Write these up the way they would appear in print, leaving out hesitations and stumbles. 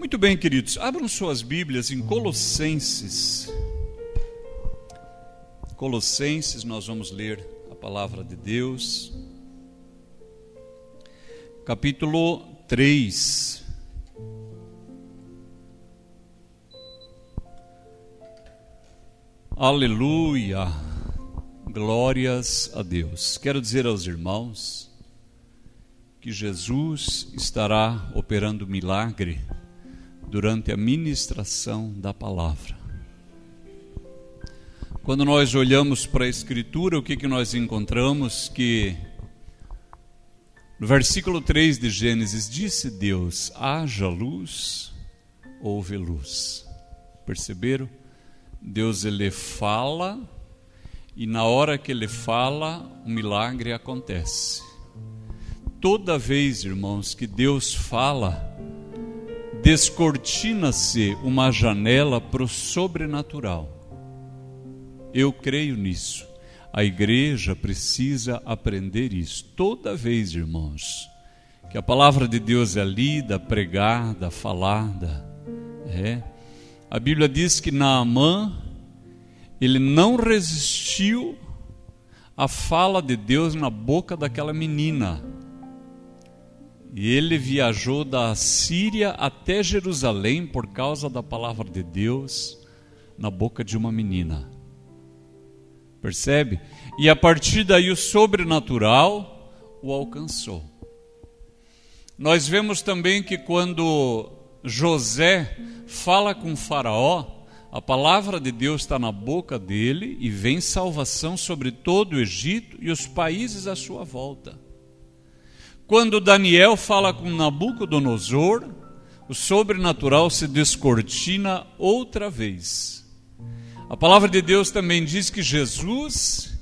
Muito bem, queridos, abram suas Bíblias em Colossenses. Colossenses, nós vamos ler a palavra de Deus. Capítulo 3. Aleluia! Glórias a Deus. Quero dizer aos irmãos que Jesus estará operando milagre durante a ministração da palavra. Quando nós olhamos para a Escritura, o que nós encontramos? Que no versículo 3 de Gênesis, disse Deus: haja luz, houve luz. Perceberam? Deus, ele fala, e na hora que ele fala, o milagre acontece. Toda vez, irmãos, que Deus fala, descortina-se uma janela para o sobrenatural. Eu creio nisso. A igreja precisa aprender isso. Toda vez, irmãos, que a palavra de Deus é lida, pregada, falada, a Bíblia diz que Naamã, ele não resistiu à fala de Deus na boca daquela menina. E ele viajou da Síria até Jerusalém por causa da palavra de Deus na boca de uma menina. Percebe? E a partir daí o sobrenatural o alcançou. Nós vemos também que quando José fala com Faraó, a palavra de Deus está na boca dele e vem salvação sobre todo o Egito e os países à sua volta. Quando Daniel fala com Nabucodonosor, o sobrenatural se descortina outra vez. A palavra de Deus também diz que Jesus,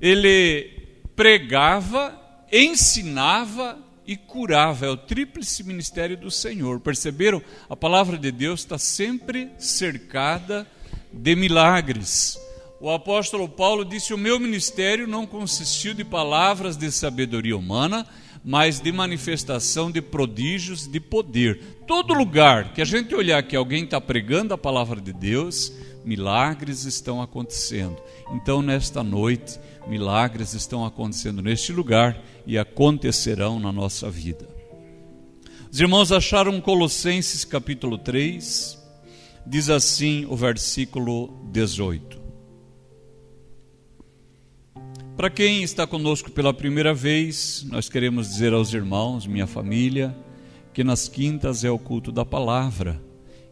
ele pregava, ensinava e curava. É o tríplice ministério do Senhor. Perceberam? A palavra de Deus está sempre cercada de milagres. O apóstolo Paulo disse: o meu ministério não consistiu de palavras de sabedoria humana, mas de manifestação de prodígios de poder. Todo lugar que a gente olhar que alguém está pregando a palavra de Deus, milagres estão acontecendo. Então, nesta noite, milagres estão acontecendo neste lugar e acontecerão na nossa vida. Os irmãos acharam Colossenses capítulo 3, diz assim o versículo 18. Para quem está conosco pela primeira vez, nós queremos dizer aos irmãos, minha família, que nas quintas é o culto da palavra.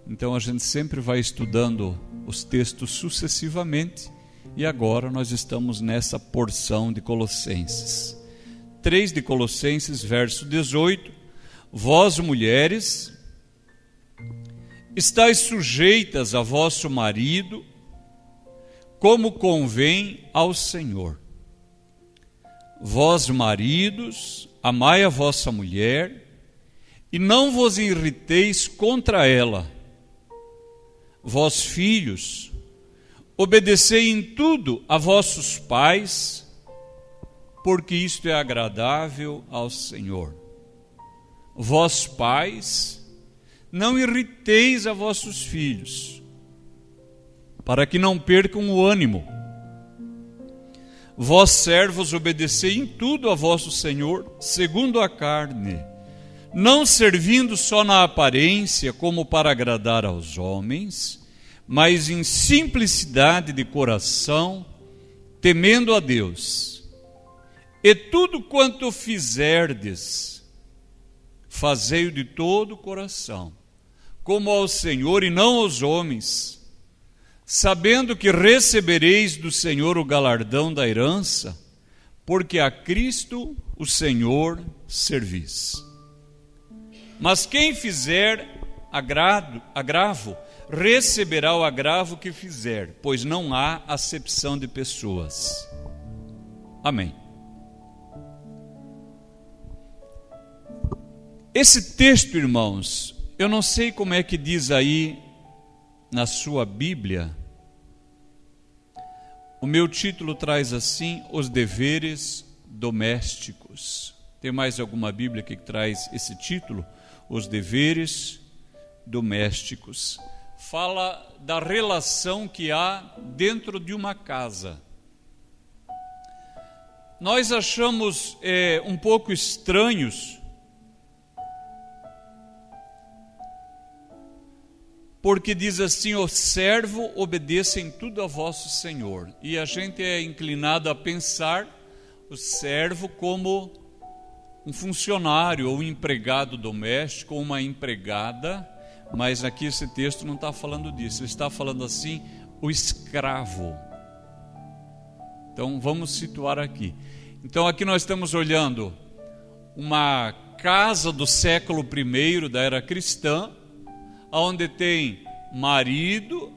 Então a gente sempre vai estudando os textos sucessivamente e agora nós estamos nessa porção de Colossenses. 3 de Colossenses, verso 18. Vós, mulheres, estáis sujeitas a vosso marido, como convém ao Senhor. Vós, maridos, amai a vossa mulher, e não vos irriteis contra ela. Vós, filhos, obedecei em tudo a vossos pais, porque isto é agradável ao Senhor. Vós, pais, não irriteis a vossos filhos, para que não percam o ânimo. Vós, servos, obedecei em tudo a vosso Senhor, segundo a carne, não servindo só na aparência como para agradar aos homens, mas em simplicidade de coração, temendo a Deus. E tudo quanto fizerdes, fazei-o de todo o coração, como ao Senhor e não aos homens, sabendo que recebereis do Senhor o galardão da herança, porque a Cristo o Senhor servis. Mas quem fizer agravo, receberá o agravo que fizer, pois não há acepção de pessoas. Amém. Esse texto, irmãos, eu não sei como é que diz aí na sua Bíblia. O meu título traz assim: os deveres domésticos. Tem mais alguma Bíblia que traz esse título? Os deveres domésticos. Fala da relação que há dentro de uma casa. Nós achamos um pouco estranhos, porque diz assim: o servo obedeça em tudo a vosso Senhor. E a gente é inclinado a pensar o servo como um funcionário, ou um empregado doméstico, ou uma empregada, mas aqui esse texto não está falando disso, ele está falando assim, o escravo. Então vamos situar aqui. Então aqui nós estamos olhando uma casa do século I da era cristã, onde tem marido,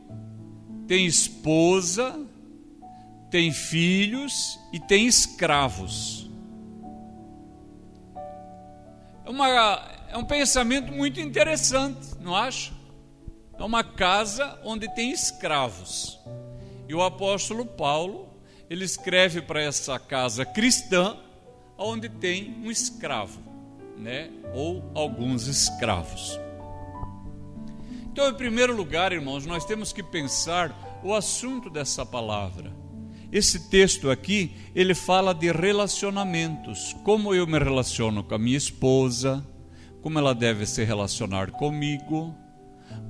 tem esposa, tem filhos e tem escravos. É um pensamento muito interessante, não acha? É uma casa onde tem escravos. E o apóstolo Paulo, ele escreve para essa casa cristã, onde tem um escravo, né? Ou alguns escravos. Então, em primeiro lugar, irmãos, nós temos que pensar o assunto dessa palavra. Esse texto aqui, ele fala de relacionamentos. Como eu me relaciono com a minha esposa, como ela deve se relacionar comigo,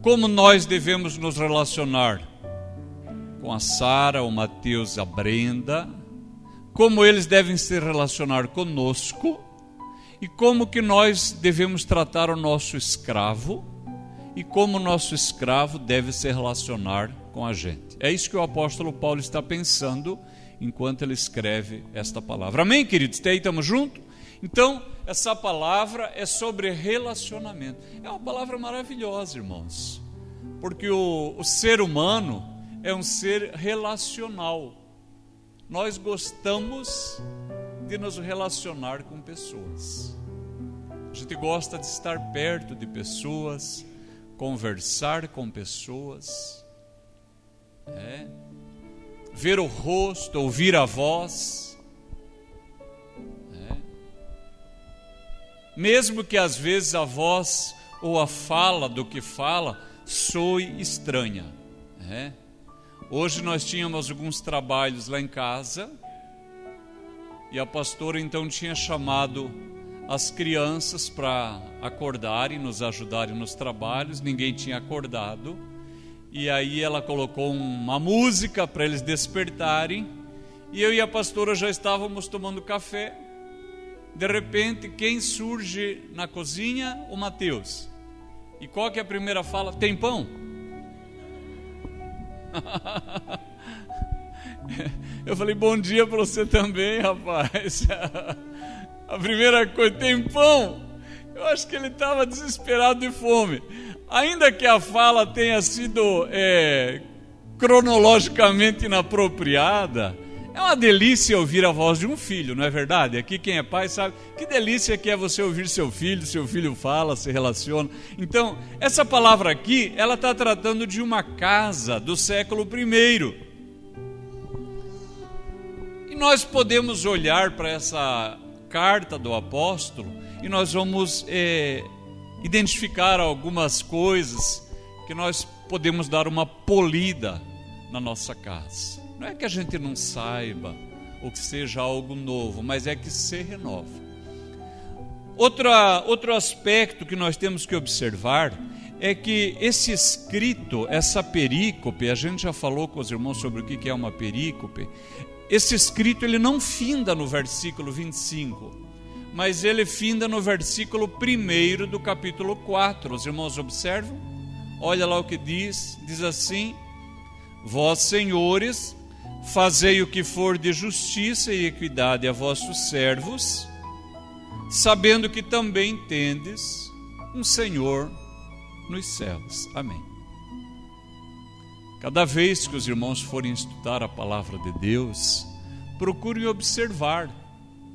como nós devemos nos relacionar com a Sara, o Mateus, a Brenda, como eles devem se relacionar conosco e como que nós devemos tratar o nosso escravo e como o nosso escravo deve se relacionar com a gente. É isso que o apóstolo Paulo está pensando enquanto ele escreve esta palavra. Amém, queridos? Até aí estamos juntos? Então, essa palavra é sobre relacionamento. É uma palavra maravilhosa, irmãos, porque o ser humano é um ser relacional. Nós gostamos de nos relacionar com pessoas. A gente gosta de estar perto de pessoas, conversar com pessoas, ver o rosto, ouvir a voz, mesmo que às vezes a voz ou a fala do que fala soe estranha. Hoje nós tínhamos alguns trabalhos lá em casa e a pastora então tinha chamado as crianças para acordarem, nos ajudarem nos trabalhos. Ninguém tinha acordado e aí ela colocou uma música para eles despertarem e eu e a pastora já estávamos tomando café. De repente, quem surge na cozinha? O Mateus. E qual que é a primeira fala? Tem pão? Eu falei, bom dia para você também, rapaz. A primeira coisa, tem pão? Eu acho que ele estava desesperado de fome. Ainda que a fala tenha sido cronologicamente inapropriada, é uma delícia ouvir a voz de um filho, não é verdade? Aqui quem é pai sabe que delícia que é você ouvir seu filho fala, se relaciona. Então, essa palavra aqui, ela está tratando de uma casa do século I. E nós podemos olhar para essa carta do apóstolo e nós vamos identificar algumas coisas que nós podemos dar uma polida na nossa casa. Não é que a gente não saiba ou que seja algo novo, mas é que se renova. Outro aspecto que nós temos que observar é que esse escrito, essa perícope, a gente já falou com os irmãos sobre o que é uma perícope. Esse escrito ele não finda no versículo 25, mas ele finda no versículo 1 do capítulo 4. Os irmãos observam? Olha lá o que diz assim: vós, senhores, fazei o que for de justiça e equidade a vossos servos, sabendo que também tendes um Senhor nos céus. Amém. Cada vez que os irmãos forem estudar a palavra de Deus, procurem observar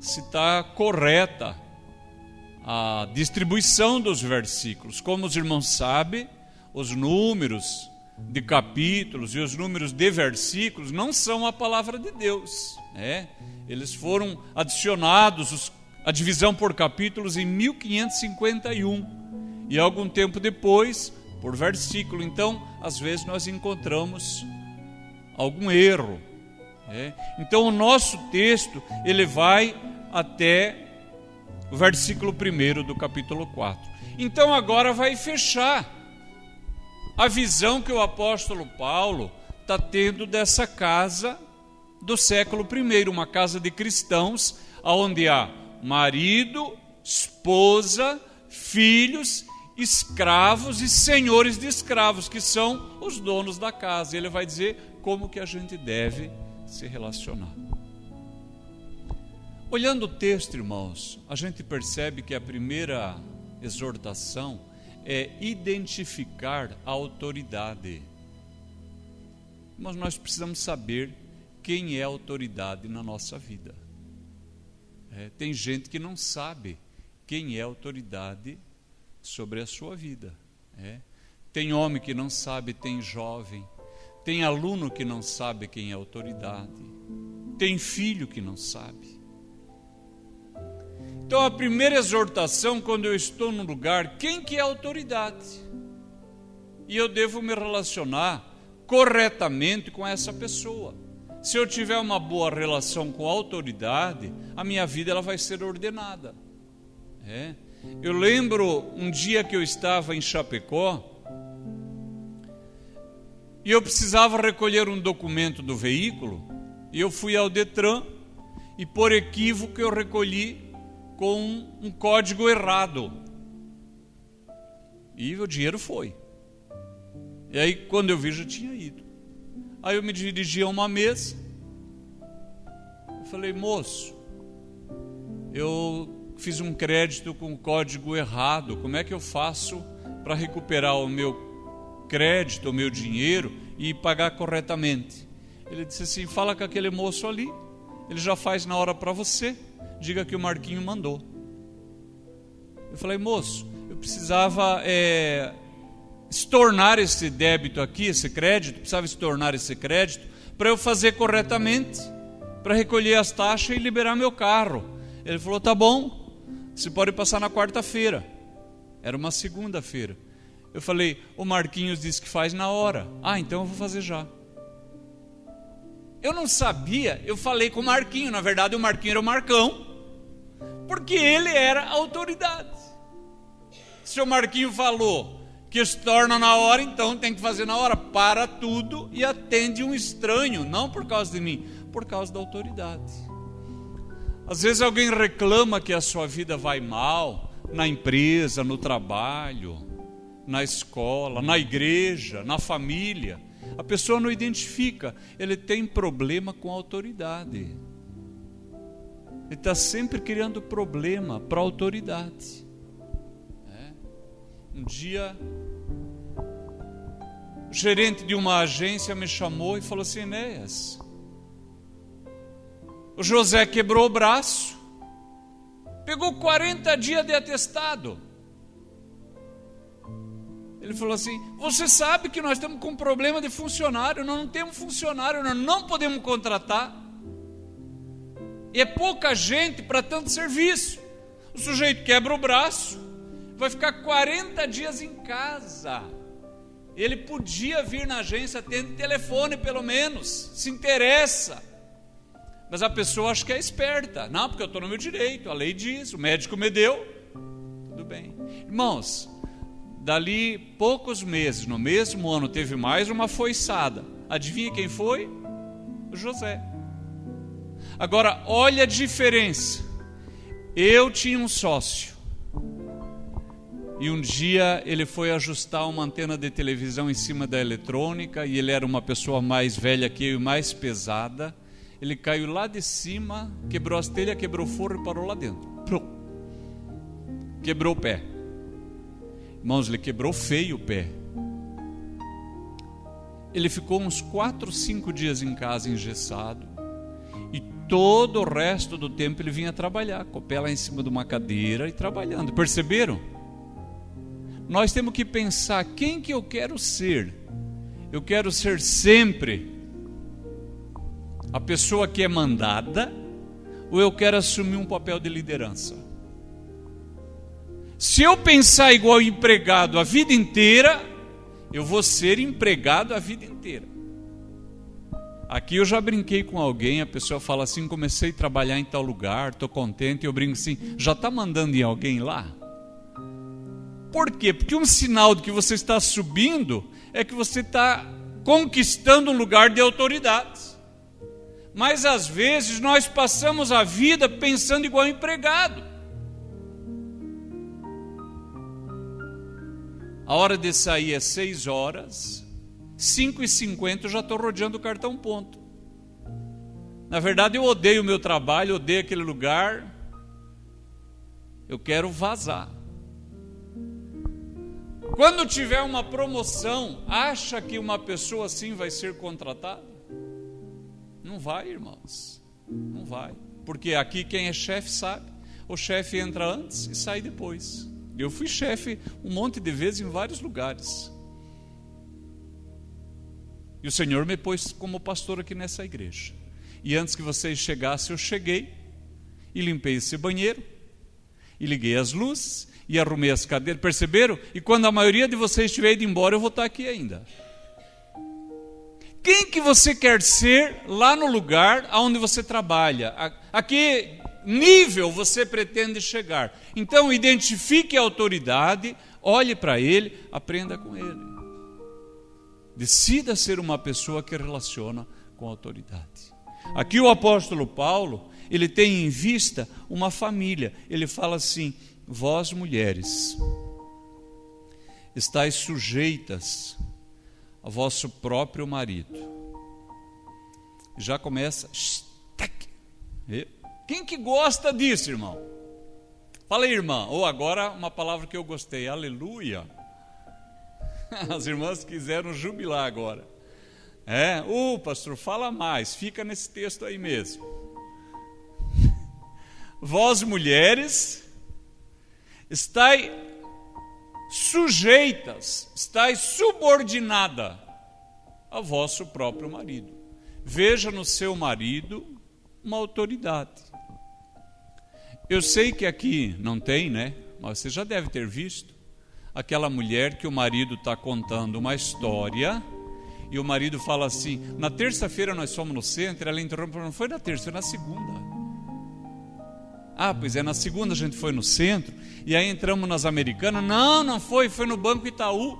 se está correta a distribuição dos versículos. Como os irmãos sabem, os números de capítulos e os números de versículos não são a palavra de Deus, Eles foram adicionados, a divisão por capítulos, em 1551, e algum tempo depois, por versículo. Então, às vezes nós encontramos algum erro. Então, o nosso texto, ele vai até o versículo 1 do capítulo 4. Então, agora vai fechar a visão que o apóstolo Paulo está tendo dessa casa do século I, uma casa de cristãos, onde há marido, esposa, filhos, escravos e senhores de escravos, que são os donos da casa. Ele vai dizer como que a gente deve se relacionar. Olhando o texto, irmãos, a gente percebe que a primeira exortação é identificar a autoridade. Mas nós precisamos saber quem é a autoridade na nossa vida. Tem gente que não sabe quem é a autoridade sobre a sua vida. Tem homem que não sabe, tem jovem, tem aluno que não sabe quem é a autoridade, tem filho que não sabe. Então, a primeira exortação, quando eu estou num lugar, quem que é a autoridade? E eu devo me relacionar corretamente com essa pessoa. Se eu tiver uma boa relação com a autoridade, a minha vida ela vai ser ordenada. Eu lembro um dia que eu estava em Chapecó e eu precisava recolher um documento do veículo, e eu fui ao Detran e por equívoco eu recolhi com um código errado e o dinheiro foi. E aí quando eu vi já tinha ido. Aí eu me dirigi a uma mesa, eu falei: moço, eu fiz um crédito com o código errado, como é que eu faço para recuperar o meu crédito, o meu dinheiro e pagar corretamente? Ele disse assim: fala com aquele moço ali, ele já faz na hora para você, diga que o Marquinho mandou. Eu falei: moço, eu precisava estornar esse débito aqui, esse crédito, precisava estornar esse crédito para eu fazer corretamente, para recolher as taxas e liberar meu carro. Ele falou: tá bom, você pode passar na quarta-feira. Era uma segunda-feira. Eu falei: o Marquinhos disse que faz na hora. Ah, então eu vou fazer já. Eu não sabia, eu falei com o Marquinho, na verdade o Marquinho era o Marcão, porque ele era a autoridade. Se o Marquinho falou que estorna na hora, então tem que fazer na hora. Para tudo e atende um estranho, não por causa de mim, por causa da autoridade. Às vezes alguém reclama que a sua vida vai mal, na empresa, no trabalho, na escola, na igreja, na família. A pessoa não identifica, ele tem problema com a autoridade. Ele está sempre criando problema para a autoridade. Um dia, o gerente de uma agência me chamou e falou assim: Enéas, o José quebrou o braço, pegou 40 dias de atestado. Ele falou assim: você sabe que nós estamos com um problema de funcionário, nós não temos funcionário, nós não podemos contratar. E é pouca gente para tanto serviço. O sujeito quebra o braço, vai ficar 40 dias em casa. Ele podia vir na agência, atende telefone pelo menos, se interessa. Mas a pessoa acha que é esperta. Não, porque eu estou no meu direito, a lei diz, o médico me deu. Tudo bem. Irmãos, dali poucos meses, no mesmo ano, teve mais uma foiçada. Adivinha quem foi? O José. Agora, olha a diferença. Eu tinha um sócio. E um dia ele foi ajustar uma antena de televisão em cima da eletrônica, e ele era uma pessoa mais velha que eu e mais pesada. Ele caiu lá de cima, quebrou as telhas, quebrou o forro e parou lá dentro. Quebrou o pé. Irmãos, ele quebrou feio o pé. Ele ficou uns 4, 5 dias em casa engessado, e todo o resto do tempo ele vinha trabalhar, com o pé lá em cima de uma cadeira e trabalhando. Perceberam? Nós temos que pensar: quem que eu quero ser? Eu quero ser sempre a pessoa que é mandada, ou eu quero assumir um papel de liderança? Se eu pensar igual empregado a vida inteira, eu vou ser empregado a vida inteira. Aqui eu já brinquei com alguém, a pessoa fala assim, comecei a trabalhar em tal lugar, estou contente, e eu brinco assim, já está mandando em alguém lá? Por quê? Porque um sinal de que você está subindo é que você está conquistando um lugar de autoridade. Mas às vezes nós passamos a vida pensando igual empregado. A hora de sair é 6 horas, 5h50 eu já estou rodeando o cartão ponto. Na verdade eu odeio o meu trabalho, odeio aquele lugar, eu quero vazar. Quando tiver uma promoção, acha que uma pessoa assim vai ser contratada? Não vai, irmãos, não vai. Porque aqui quem é chefe sabe, o chefe entra antes e sai depois. Eu fui chefe um monte de vezes em vários lugares. E o Senhor me pôs como pastor aqui nessa igreja. E antes que vocês chegassem, eu cheguei e limpei esse banheiro, e liguei as luzes, e arrumei as cadeiras, perceberam? E quando a maioria de vocês estiver ido embora, eu vou estar aqui ainda. Quem que você quer ser lá no lugar onde você trabalha? A que nível você pretende chegar? Então, identifique a autoridade, olhe para ele, aprenda com ele. Decida ser uma pessoa que relaciona com a autoridade. Aqui o apóstolo Paulo, ele tem em vista uma família. Ele fala assim, vós mulheres, estáis sujeitas a vosso próprio marido. Já começa. Quem que gosta disso, irmão? Fala aí, irmã. Ou agora uma palavra que eu gostei, aleluia. As irmãs quiseram jubilar agora. Pastor, fala mais, fica nesse texto aí mesmo. Vós mulheres, estáis sujeitas, estáis subordinada a vosso próprio marido. Veja no seu marido uma autoridade. Eu sei que aqui não tem, né? Mas você já deve ter visto aquela mulher que o marido está contando uma história e o marido fala assim, na terça-feira nós fomos no centro, ela interrompe, não foi na terça, foi na segunda. Pois é, na segunda a gente foi no centro, e aí entramos nas Americanas. Não foi, foi no Banco Itaú.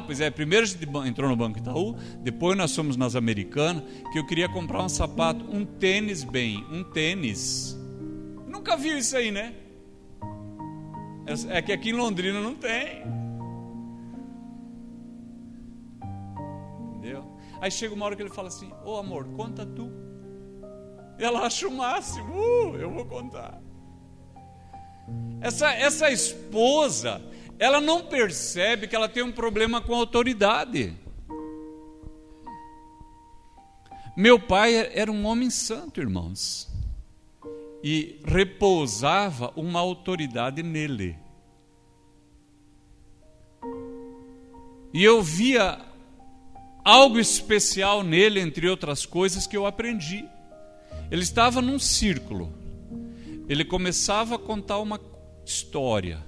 Pois é, primeiro a gente entrou no Banco Itaú, depois nós fomos nas Americanas, que eu queria comprar um sapato, um tênis um tênis. Nunca viu isso aí, né? É que aqui em Londrina não tem. Entendeu? Aí chega uma hora que ele fala assim, amor, conta tu. Ela acha o máximo, eu vou contar. Essa esposa, ela não percebe que ela tem um problema com a autoridade. Meu pai era um homem santo, irmãos, e repousava uma autoridade nele. E eu via algo especial nele, entre outras coisas, que eu aprendi. Ele estava num círculo, ele começava a contar uma história,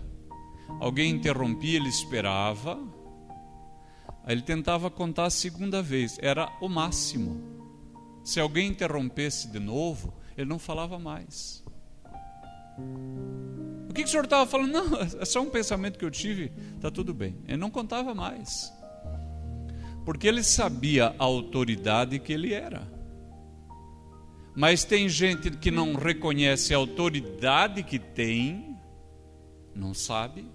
alguém interrompia, ele esperava, aí ele tentava contar a segunda vez, era o máximo. Se alguém interrompesse de novo, ele não falava mais. O que o senhor estava falando? Não, é só um pensamento que eu tive, está tudo bem. Ele não contava mais, porque ele sabia a autoridade que ele era. Mas tem gente que não reconhece a autoridade que tem, não sabe,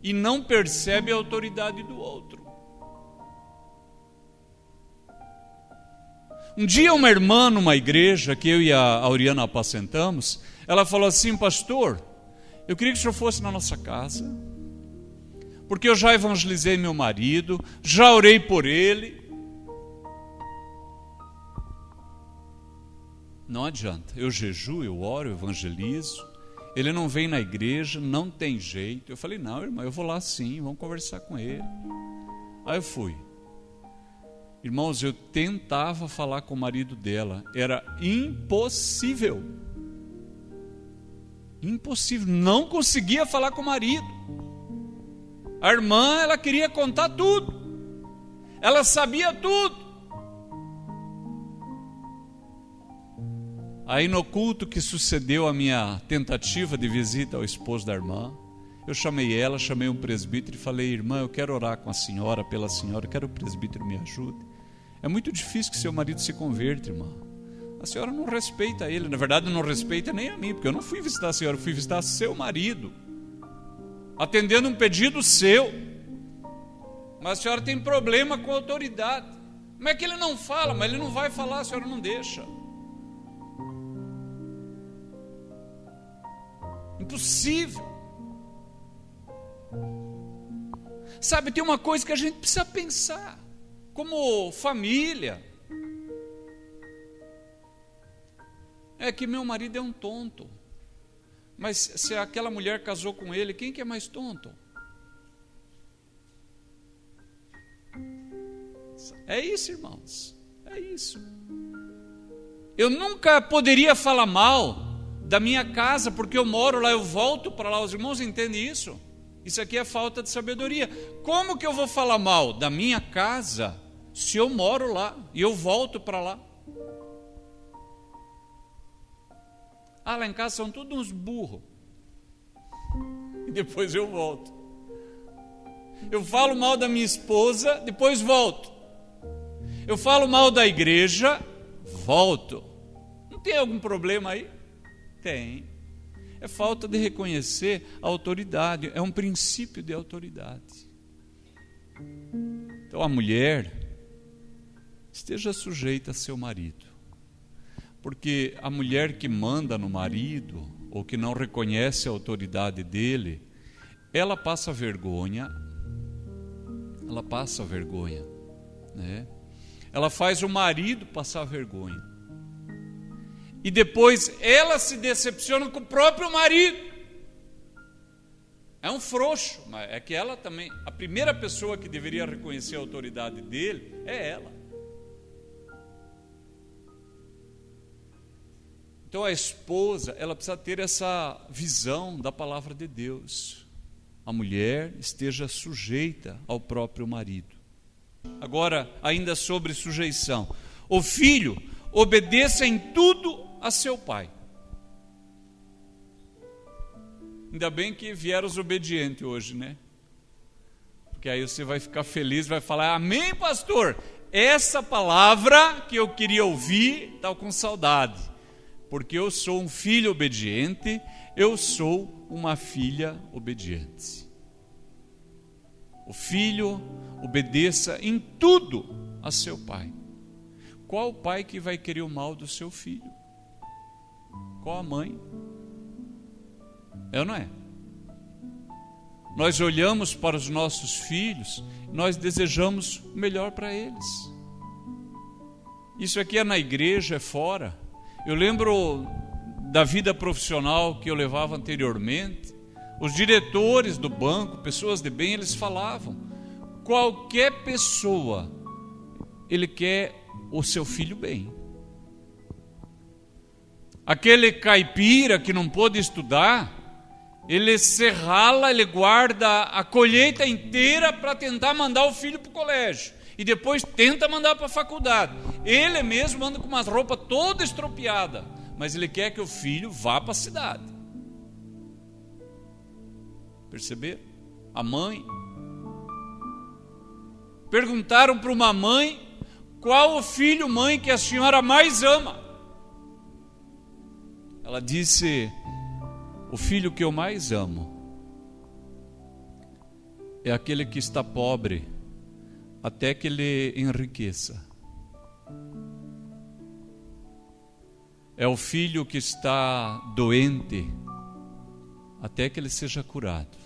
e não percebe a autoridade do outro. Um dia uma irmã numa igreja, que eu e a Auriana apacentamos, ela falou assim, pastor, eu queria que o senhor fosse na nossa casa, porque eu já evangelizei meu marido, já orei por ele. Não adianta, eu jejuo, eu oro, eu evangelizo, ele não vem na igreja, não tem jeito. Eu falei, não, irmã, eu vou lá sim, vamos conversar com ele. Aí eu fui. Irmãos, eu tentava falar com o marido dela, era impossível. Impossível, não conseguia falar com o marido. A irmã, ela queria contar tudo. Ela sabia tudo. Aí no culto que sucedeu a minha tentativa de visita ao esposo da irmã, eu chamei ela, chamei um presbítero e falei: irmã, eu quero orar com a senhora, pela senhora, quero que o presbítero me ajude. É muito difícil que seu marido se converta, irmã. A senhora não respeita ele, na verdade não respeita nem a mim, porque eu não fui visitar a senhora, eu fui visitar seu marido, atendendo um pedido seu. Mas a senhora tem problema com a autoridade. Como é que ele não fala? Mas ele não vai falar, a senhora não deixa. Impossível. Sabe, tem uma coisa que a gente precisa pensar, como família. É que meu marido é um tonto. Mas se aquela mulher casou com ele, quem que é mais tonto? É isso, irmãos. É isso. Eu nunca poderia falar mal da minha casa, porque eu moro lá, eu volto para lá. Os irmãos entendem isso? Isso aqui é falta de sabedoria. Como que eu vou falar mal da minha casa se eu moro lá e eu volto para lá? Ah, lá em casa são todos uns burros. E depois eu volto. Eu falo mal da minha esposa, depois volto. Eu falo mal da igreja, volto. Não tem algum problema aí? Tem. É falta de reconhecer a autoridade, é um princípio de autoridade. Então a mulher esteja sujeita a seu marido, porque a mulher que manda no marido, ou que não reconhece a autoridade dele, ela passa vergonha, né? Ela faz o marido passar vergonha. E depois ela se decepciona com o próprio marido. É um frouxo, mas é que ela também, a primeira pessoa que deveria reconhecer a autoridade dele é ela. Então a esposa, ela precisa ter essa visão da palavra de Deus. A mulher esteja sujeita ao próprio marido. Agora, ainda sobre sujeição. O filho obedeça em tudo a seu pai. Ainda bem que vieram os obedientes hoje, né? Porque aí você vai ficar feliz, vai falar: amém, pastor, essa palavra que eu queria ouvir, estava com saudade, porque eu sou um filho obediente, eu sou uma filha obediente. O filho obedeça em tudo a seu pai. Qual o pai que vai querer o mal do seu filho? Qual a mãe? É ou não é? Nós olhamos para os nossos filhos, nós desejamos o melhor para eles. Isso aqui é na igreja, é fora. Eu lembro da vida profissional que eu levava anteriormente. Os diretores do banco, pessoas de bem, eles falavam: qualquer pessoa, ele quer o seu filho bem. Aquele caipira que não pôde estudar, ele se rala, ele guarda a colheita inteira para tentar mandar o filho para o colégio. E depois tenta mandar para a faculdade. Ele mesmo anda com uma roupa toda estropiada, mas ele quer que o filho vá para a cidade. Perceberam? A mãe. Perguntaram para uma mãe: qual o filho, mãe, que a senhora mais ama? Ela disse: o filho que eu mais amo é aquele que está pobre até que ele enriqueça. É o filho que está doente até que ele seja curado.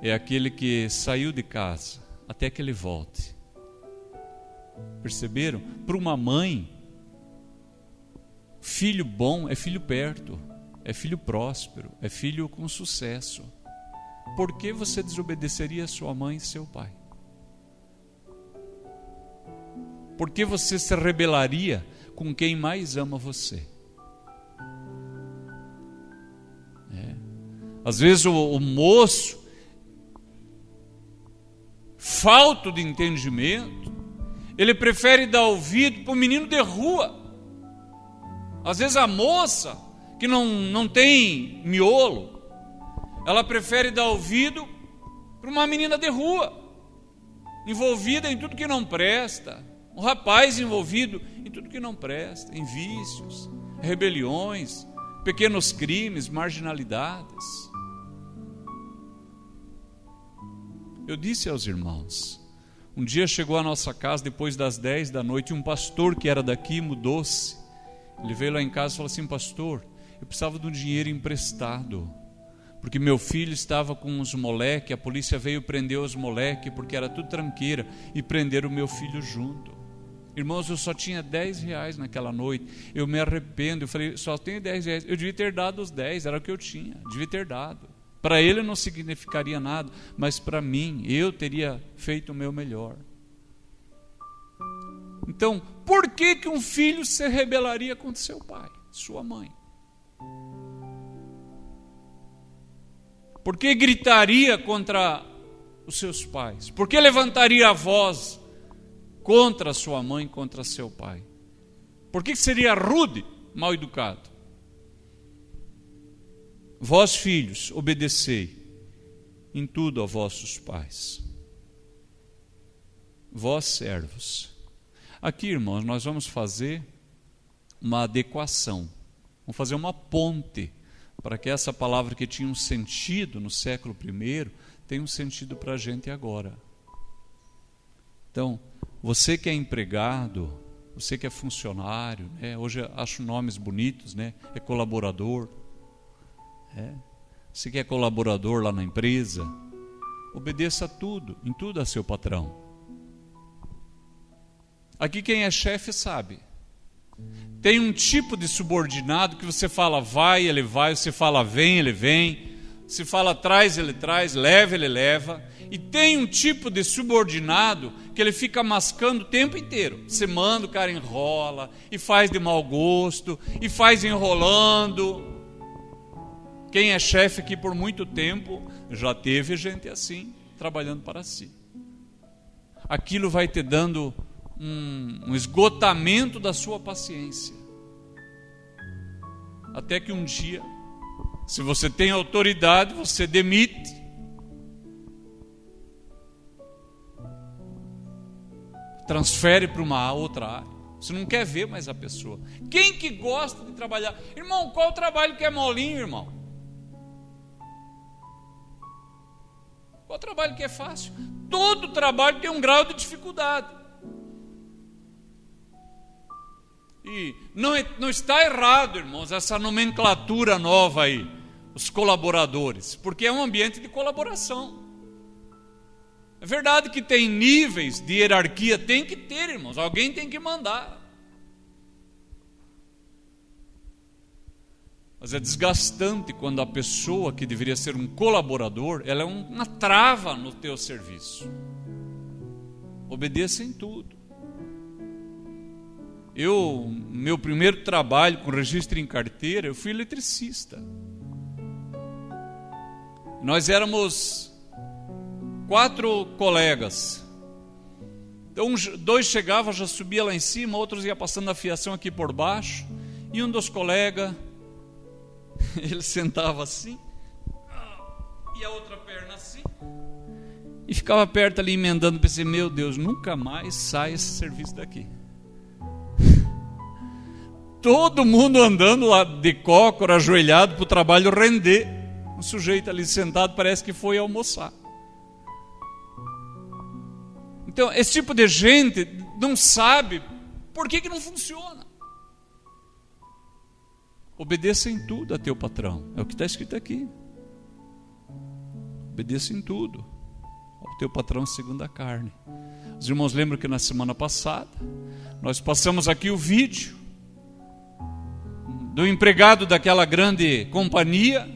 É aquele que saiu de casa até que ele volte. Perceberam? Para uma mãe, filho bom é filho perto, é filho próspero, é filho com sucesso. Por que você desobedeceria sua mãe e seu pai? Por que você se rebelaria com quem mais ama você? Às vezes o moço, falto de entendimento, ele prefere dar ouvido para o menino de rua. Às vezes a moça, que não tem miolo, ela prefere dar ouvido para uma menina de rua, envolvida em tudo que não presta. Um rapaz envolvido em tudo que não presta, em vícios, rebeliões, pequenos crimes, marginalidades. Eu disse aos irmãos, um dia chegou à nossa casa depois das 10 da noite, um pastor que era daqui mudou-se. Ele veio lá em casa e falou assim: pastor, eu precisava de um dinheiro emprestado, porque meu filho estava com uns moleque, a polícia veio prender os moleque, porque era tudo tranqueira, e prenderam o meu filho junto. Irmãos, eu só tinha 10 reais naquela noite, eu me arrependo, eu falei, só tenho 10 reais, eu devia ter dado os 10, era o que eu tinha, devia ter dado. Para ele não significaria nada, mas para mim, eu teria feito o meu melhor. Então, por que um filho se rebelaria contra seu pai, sua mãe? Por que gritaria contra os seus pais? Por que levantaria a voz contra sua mãe, contra seu pai? Por que seria rude, mal educado? Vós, filhos, obedecei em tudo a vossos pais. Vós, servos. Aqui, irmãos, nós vamos fazer uma adequação. Vamos fazer uma ponte para que essa palavra que tinha um sentido no século I tenha um sentido para a gente agora. Então, você que é empregado, você que é funcionário, né? Hoje acho nomes bonitos, né? É colaborador. Você que é colaborador lá na empresa, obedeça tudo, em tudo a seu patrão. Aqui quem é chefe sabe. Tem um tipo de subordinado que você fala vai, ele vai, você fala vem, ele vem, se fala traz, ele traz, leva, ele leva. E tem um tipo de subordinado que ele fica mascando o tempo inteiro. Você manda, o cara enrola, e faz de mau gosto, e faz enrolando. Quem é chefe aqui por muito tempo, já teve gente assim, trabalhando para si. Aquilo vai te dando um esgotamento da sua paciência. Até que um dia, se você tem autoridade, você demite. Transfere para uma outra área. Você não quer ver mais a pessoa. Quem que gosta de trabalhar? Irmão, qual trabalho que é molinho, irmão? Qual trabalho que é fácil? Todo trabalho tem um grau de dificuldade. E não está errado, irmãos, essa nomenclatura nova aí, os colaboradores, porque é um ambiente de colaboração. É verdade que tem níveis de hierarquia, tem que ter, irmãos, alguém tem que mandar. Mas é desgastante quando a pessoa que deveria ser um colaborador, ela é uma trava no teu serviço. Obedeça em tudo. Meu primeiro trabalho com registro em carteira, eu fui eletricista. Nós éramos 4 colegas. Então 2 chegavam, já subia lá em cima, outros iam passando a fiação aqui por baixo. E um dos colegas, ele sentava assim, e a outra perna assim, e ficava perto ali emendando. Pensei, meu Deus, nunca mais sai esse serviço daqui. Todo mundo andando lá de cócora, ajoelhado para o trabalho render. Um sujeito ali sentado parece que foi almoçar. Então, esse tipo de gente não sabe por que não funciona. Obedeça em tudo a teu patrão. É o que está escrito aqui. Obedeça em tudo ao teu patrão segundo a carne. Os irmãos lembram que na semana passada nós passamos aqui o vídeo do empregado daquela grande companhia,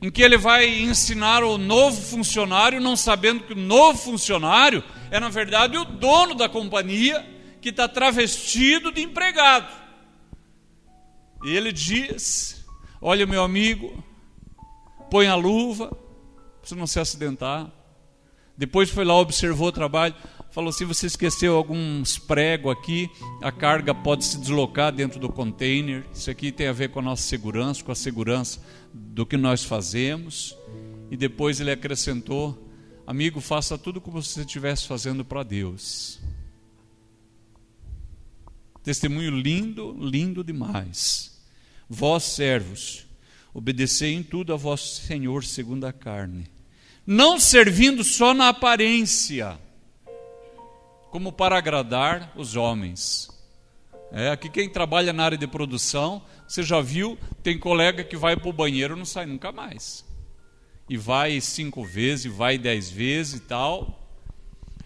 em que ele vai ensinar o novo funcionário, não sabendo que o novo funcionário é na verdade o dono da companhia, que está travestido de empregado. E ele diz: olha, meu amigo, põe a luva, para você não se acidentar. Depois foi lá, observou o trabalho, falou assim, você esqueceu alguns pregos aqui, a carga pode se deslocar dentro do container, isso aqui tem a ver com a nossa segurança, com a segurança do que nós fazemos. E depois ele acrescentou, amigo, faça tudo como se você estivesse fazendo para Deus. Testemunho lindo, lindo demais. Vós, servos, obedecei em tudo a vosso Senhor segundo a carne, não servindo só na aparência, como para agradar os homens. Aqui quem trabalha na área de produção, você já viu, tem colega que vai para o banheiro e não sai nunca mais. E vai 5 vezes, vai 10 vezes e tal.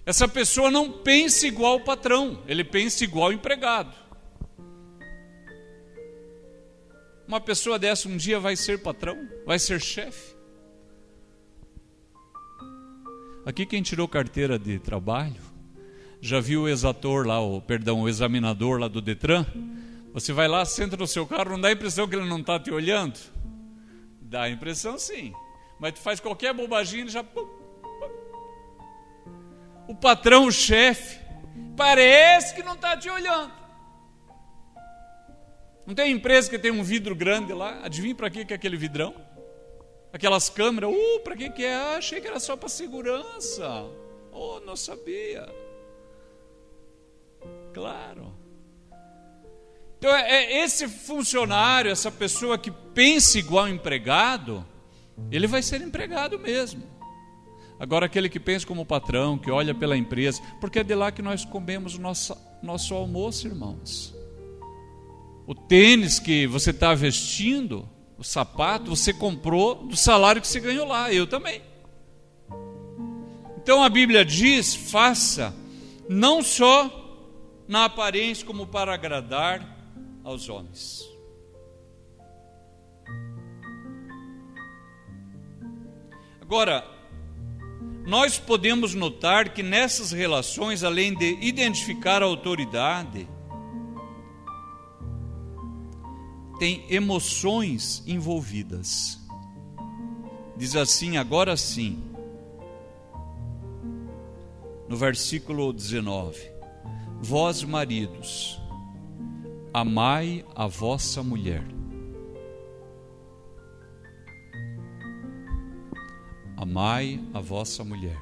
Essa pessoa não pensa igual o patrão, ele pensa igual o empregado. Uma pessoa dessa um dia vai ser patrão, vai ser chefe. Aqui quem tirou carteira de trabalho, já viu o exator lá, o examinador lá do Detran? Você vai lá, senta no seu carro, não dá a impressão que ele não está te olhando? Dá a impressão sim, mas tu faz qualquer bobaginha e já... O patrão, o chefe, parece que não está te olhando. Não tem empresa que tem um vidro grande lá? Adivinha para que é aquele vidrão? Aquelas câmeras, para que é? Achei que era só para segurança. Não sabia. Claro. Então esse funcionário, essa pessoa que pensa igual empregado, ele vai ser empregado mesmo. Agora aquele que pensa como patrão, que olha pela empresa, porque é de lá que nós comemos o nosso almoço, irmãos. O tênis que você está vestindo, o sapato, você comprou do salário que você ganhou lá, eu também. Então a Bíblia diz, faça, não só na aparência como para agradar aos homens. Agora, nós podemos notar que nessas relações, além de identificar a autoridade, tem emoções envolvidas. Diz assim, agora sim, no versículo 19: vós, maridos, amai a vossa mulher. Amai a vossa mulher.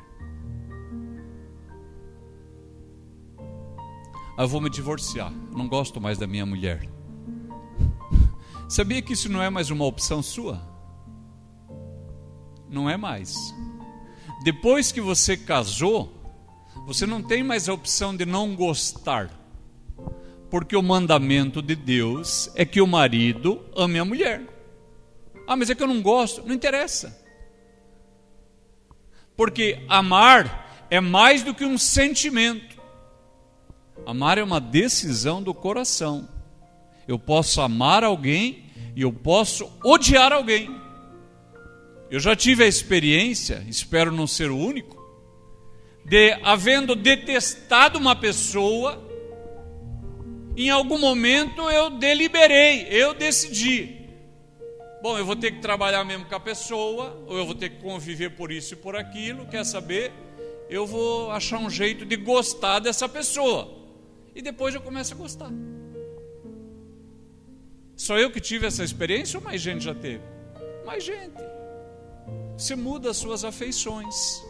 Eu vou me divorciar, não gosto mais da minha mulher. Sabia que isso não é mais uma opção sua? Não é mais. Depois que você casou, você não tem mais a opção de não gostar, porque o mandamento de Deus é que o marido ame a mulher. Mas é que eu não gosto. Não interessa. Porque amar é mais do que um sentimento. Amar é uma decisão do coração. Eu posso amar alguém e eu posso odiar alguém. Eu já tive a experiência, espero não ser o único, de, havendo detestado uma pessoa, em algum momento eu deliberei, eu decidi. Bom, eu vou ter que trabalhar mesmo com a pessoa, ou eu vou ter que conviver por isso e por aquilo, quer saber? Eu vou achar um jeito de gostar dessa pessoa. E depois eu começo a gostar. Só eu que tive essa experiência ou mais gente já teve? Mais gente. Você muda as suas afeições.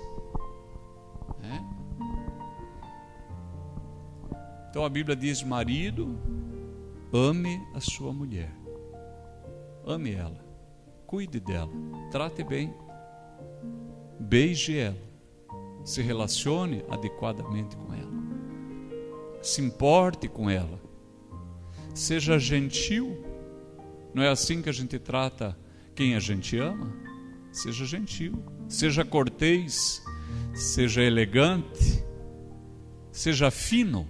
Então a Bíblia diz, marido, ame a sua mulher. Ame ela, cuide dela, trate bem, beije ela, se relacione adequadamente com ela, se importe com ela, seja gentil. Não é assim que a gente trata quem a gente ama? Seja gentil, seja cortês, seja elegante, seja fino,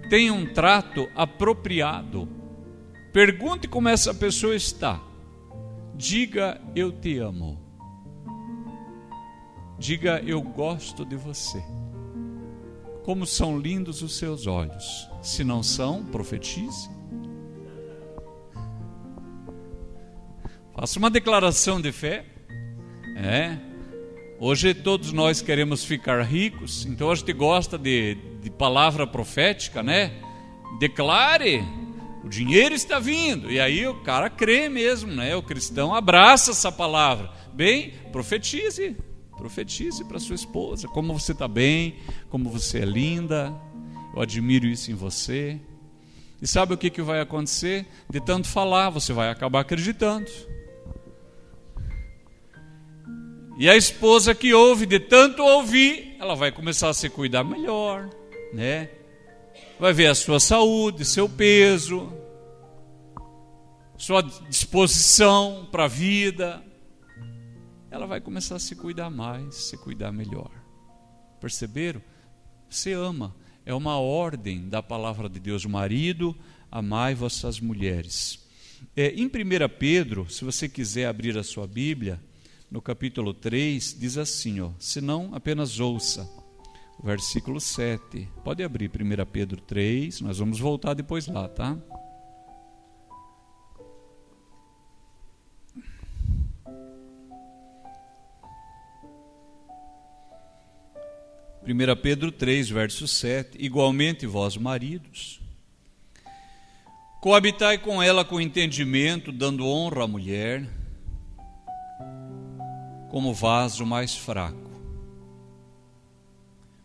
tenha um trato apropriado. Pergunte como essa pessoa está. Diga, eu te amo. Diga, eu gosto de você. Como são lindos os seus olhos. Se não são, profetize. Faça uma declaração de fé. Hoje todos nós queremos ficar ricos, então a gente gosta de palavra profética, né? Declare, o dinheiro está vindo, e aí o cara crê mesmo, né? O cristão abraça essa palavra. Bem, profetize para sua esposa, como você está bem, como você é linda, eu admiro isso em você. E sabe o que vai acontecer? De tanto falar, você vai acabar acreditando. E a esposa que ouve, de tanto ouvir, ela vai começar a se cuidar melhor, né? Vai ver a sua saúde, seu peso, sua disposição para a vida. Ela vai começar a se cuidar mais, se cuidar melhor. Perceberam? Você ama. É uma ordem da palavra de Deus. Marido, amai vossas mulheres. Em 1 Pedro, se você quiser abrir a sua Bíblia, no capítulo 3, diz assim, se não, apenas ouça. O versículo 7. Pode abrir 1 Pedro 3, nós vamos voltar depois lá, tá? Primeira Pedro 3, verso 7. Igualmente vós, maridos, coabitai com ela com entendimento, dando honra à mulher, como vaso mais fraco.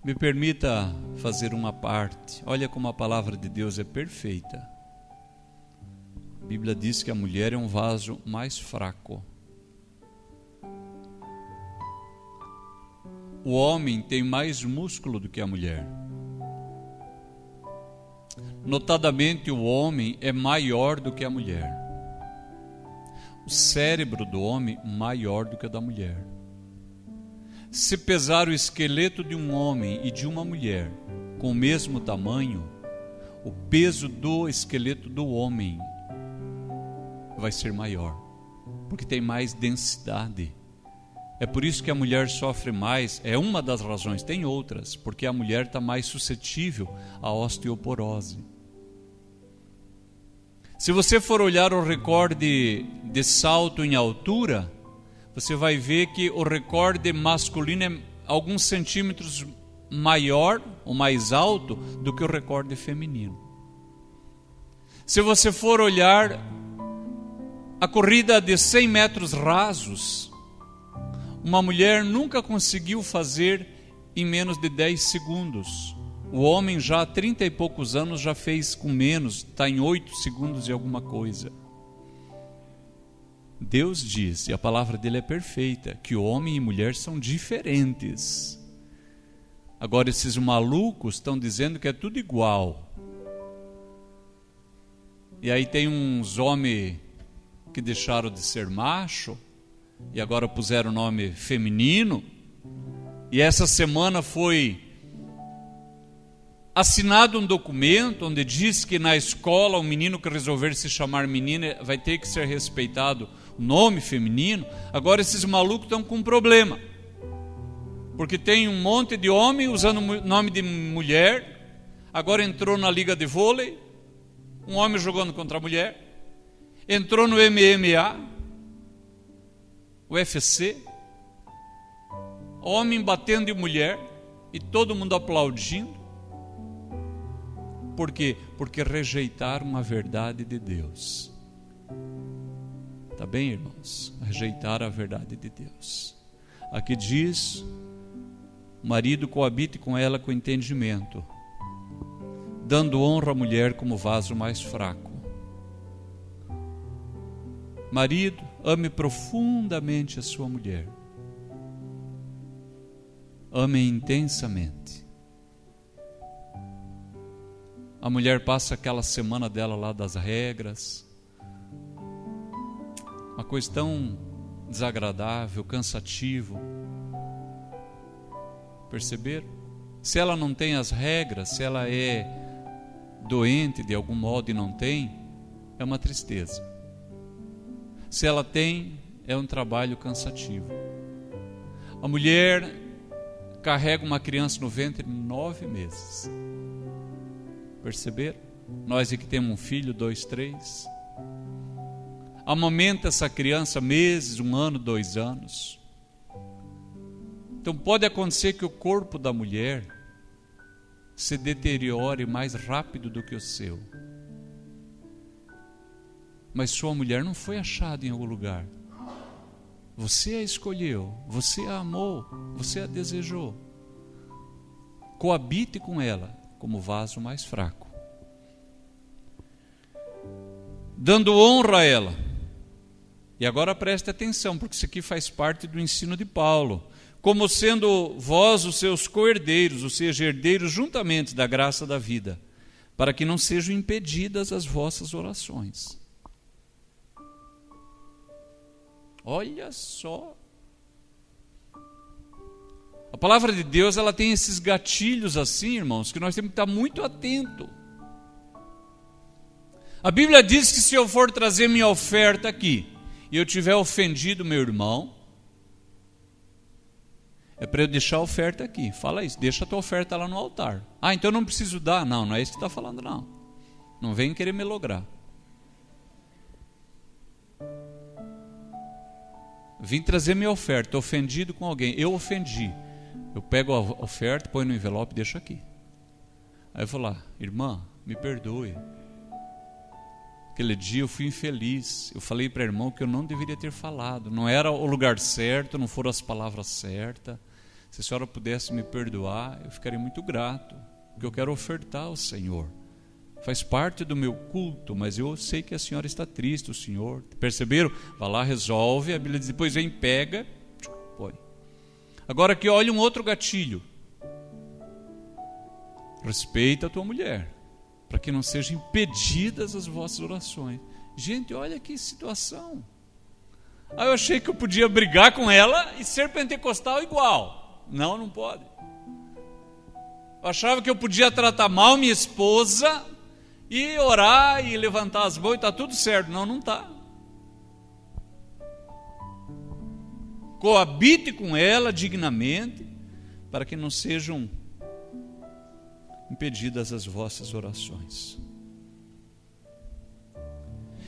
Me permita fazer uma parte. Olha como a palavra de Deus é perfeita. A Bíblia diz que a mulher é um vaso mais fraco. O homem tem mais músculo do que a mulher. Notadamente, o homem é maior do que a mulher. O cérebro do homem maior do que o da mulher. Se pesar o esqueleto de um homem e de uma mulher com o mesmo tamanho, o peso do esqueleto do homem vai ser maior, porque tem mais densidade. É por isso que a mulher sofre mais, é uma das razões, tem outras, porque a mulher está mais suscetível à osteoporose. Se você for olhar o recorde de salto em altura, você vai ver que o recorde masculino é alguns centímetros maior ou mais alto do que o recorde feminino. Se você for olhar a corrida de 100 metros rasos, uma mulher nunca conseguiu fazer em menos de 10 segundos. O homem já há 30 e poucos anos já fez com menos, está em 8 segundos e alguma coisa. Deus diz, e a palavra dele é perfeita, que homem e mulher são diferentes. Agora esses malucos estão dizendo que é tudo igual. E aí tem uns homens que deixaram de ser macho e agora puseram o nome feminino. E essa semana foi assinado um documento onde diz que na escola o menino que resolver se chamar menina vai ter que ser respeitado o nome feminino. Agora esses malucos estão com um problema, porque tem um monte de homem usando o nome de mulher. Agora entrou na liga de vôlei um homem jogando contra a mulher, entrou no MMA, UFC, homem batendo em mulher e todo mundo aplaudindo. Por quê? Porque rejeitaram a verdade de Deus. Tá bem, irmãos? Rejeitaram a verdade de Deus. Aqui diz: o marido coabite com ela com entendimento, dando honra à mulher como vaso mais fraco. Marido, ame profundamente a sua mulher. Ame intensamente. A mulher passa aquela semana dela lá das regras, uma coisa tão desagradável, cansativo. Perceberam? Se ela não tem as regras, se ela é doente de algum modo e não tem, é uma tristeza. Se ela tem, é um trabalho cansativo. A mulher carrega uma criança no ventre 9 meses. Perceberam? Nós que temos um filho, 2, 3. Amamenta essa criança meses, 1 ano, 2 anos. Então pode acontecer que o corpo da mulher se deteriore mais rápido do que o seu. Mas sua mulher não foi achada em algum lugar. Você a escolheu, você a amou, você a desejou. Coabite com ela como vaso mais fraco, dando honra a ela. E agora preste atenção, porque isso aqui faz parte do ensino de Paulo. Como sendo vós os seus co-herdeiros, ou seja, herdeiros juntamente da graça da vida, para que não sejam impedidas as vossas orações. Olha só. A palavra de Deus, ela tem esses gatilhos assim, irmãos, que nós temos que estar muito atento. A Bíblia diz que se eu for trazer minha oferta aqui, e eu tiver ofendido meu irmão, é para eu deixar a oferta aqui. Fala isso, deixa a tua oferta lá no altar. Ah, então eu não preciso dar? Não, não é isso que está falando, não. Não vem querer me lograr. Vim trazer minha oferta, estou ofendido com alguém, eu ofendi. Eu pego a oferta, põe no envelope e deixo aqui. Aí eu vou lá, irmã, me perdoe. Aquele dia eu fui infeliz, eu falei para a irmã que eu não deveria ter falado, não era o lugar certo, não foram as palavras certas. Se a senhora pudesse me perdoar, eu ficaria muito grato, porque eu quero ofertar ao Senhor. Faz parte do meu culto, mas eu sei que a senhora está triste, o senhor. Perceberam? Vai lá, resolve, a Bíblia diz, depois vem, pega, põe. Agora aqui, olha um outro gatilho. Respeita a tua mulher, para que não sejam impedidas as vossas orações. Gente, olha que situação. Eu achei que eu podia brigar com ela e ser pentecostal igual. Não, não pode. Eu achava que eu podia tratar mal minha esposa e orar e levantar as mãos e está tudo certo. Não, não está. Coabite com ela dignamente, para que não sejam impedidas as vossas orações.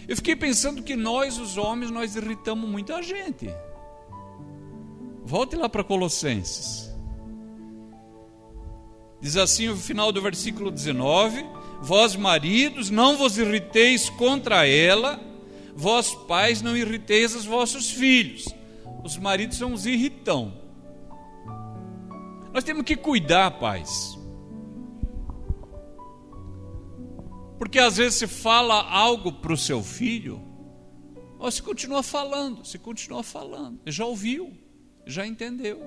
Eu fiquei pensando que nós, os homens, nós irritamos muita gente. Volte lá para Colossenses. Diz assim o final do versículo 19: vós maridos, não vos irriteis contra ela, vós pais, não irriteis os vossos filhos. Os maridos são os irritão. Nós temos que cuidar, pais. Porque às vezes você fala algo para o seu filho, você continua falando, ele já ouviu, já entendeu.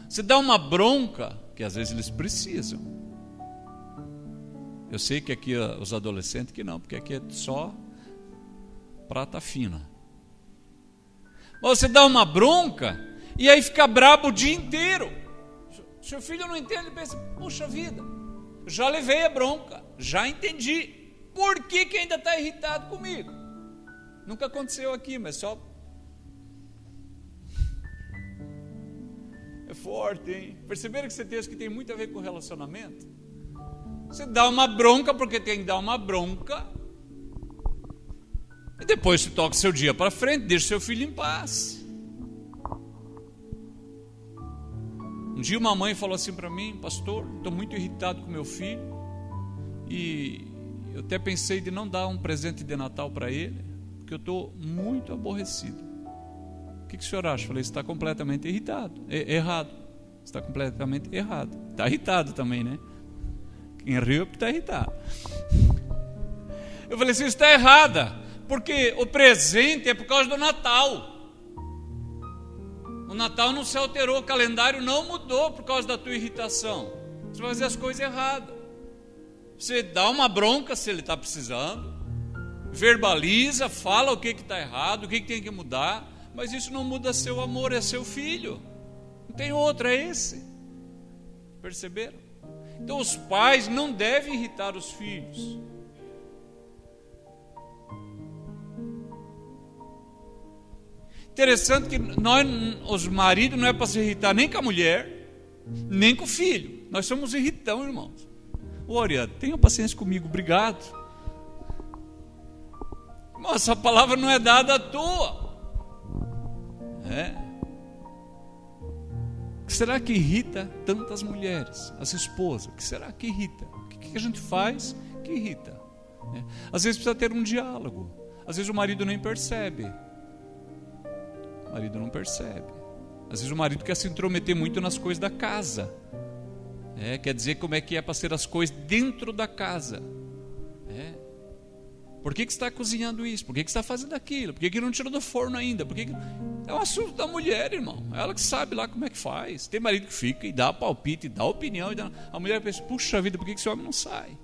Você dá uma bronca, que às vezes eles precisam. Eu sei que aqui os adolescentes que não, porque aqui é só prata fina. Mas você dá uma bronca e aí fica brabo o dia inteiro. Seu filho não entende, ele pensa, puxa vida, já levei a bronca, já entendi. Por que ainda está irritado comigo? Nunca aconteceu aqui, mas só... É forte, hein? Perceberam que esse texto que tem muito a ver com relacionamento? Você dá uma bronca porque tem que dar uma bronca, e depois você toca seu dia para frente, deixa seu filho em paz. Um dia uma mãe falou assim para mim, pastor, estou muito irritado com meu filho, e eu até pensei de não dar um presente de Natal para ele, porque eu estou muito aborrecido. O que o senhor acha? Eu falei, você está completamente irritado, errado. Você está completamente errado. Está irritado também, né? Quem riu é porque está irritado. Eu falei, você está errada, porque o presente é por causa do Natal. O Natal não se alterou, o calendário não mudou por causa da tua irritação. Você vai fazer as coisas erradas. Você dá uma bronca se ele está precisando, verbaliza, fala o que está errado, o que tem que mudar, mas isso não muda seu amor, é seu filho. Não tem outro, é esse. Perceberam? Então os pais não devem irritar os filhos. Interessante que nós, os maridos, não é para se irritar nem com a mulher, nem com o filho. Nós somos irritão, irmãos. Olha, tenha paciência comigo, obrigado. Irmão, essa palavra não é dada à toa. O que será que irrita tantas mulheres, as esposas? O que será que irrita? O que a gente faz que irrita? Às vezes precisa ter um diálogo. Às vezes o marido nem percebe. O marido não percebe. Às vezes o marido quer se intrometer muito nas coisas da casa. Quer dizer como é que é para ser as coisas dentro da casa. Por que você está cozinhando isso? Por que você está fazendo aquilo? Por que não tirou do forno ainda? É um assunto da mulher, irmão. Ela que sabe lá como é que faz. Tem marido que fica e dá palpite, e dá opinião. A mulher pensa, puxa vida, por que esse homem não sai?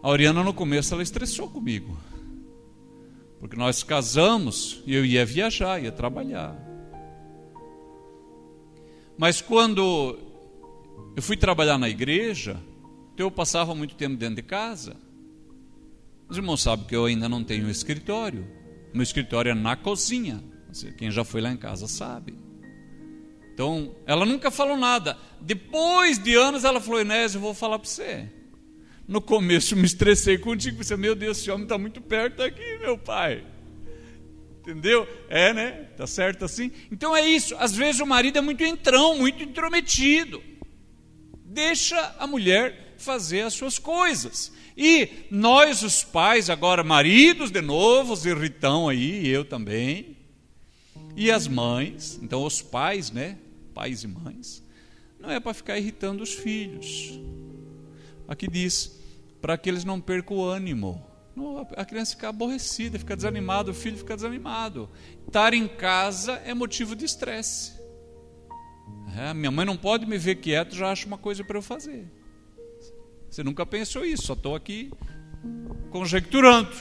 A Oriana no começo ela estressou comigo. Porque nós casamos e eu ia viajar, ia trabalhar. Mas quando eu fui trabalhar na igreja, eu passava muito tempo dentro de casa. Os irmãos sabem que eu ainda não tenho escritório. Meu escritório é na cozinha. Quem já foi lá em casa sabe. Então, ela nunca falou nada. Depois de anos, ela falou, Inés, eu vou falar para você. No começo, eu me estressei contigo. Pensei, meu Deus, esse homem está muito perto daqui, meu pai. Entendeu? Né? Tá certo assim? Então é isso. Às vezes o marido é muito entrão, muito intrometido. Deixa a mulher fazer as suas coisas. E nós, os pais, agora maridos de novo, os irritão aí, eu também. E as mães, então os pais, pais e mães, não é para ficar irritando os filhos. Aqui diz, para que eles não percam o ânimo. A criança fica aborrecida, fica desanimada, o filho fica desanimado. Estar em casa é motivo de estresse. Minha mãe não pode me ver quieto, já acha uma coisa para eu fazer. Você nunca pensou isso, só estou aqui conjecturando.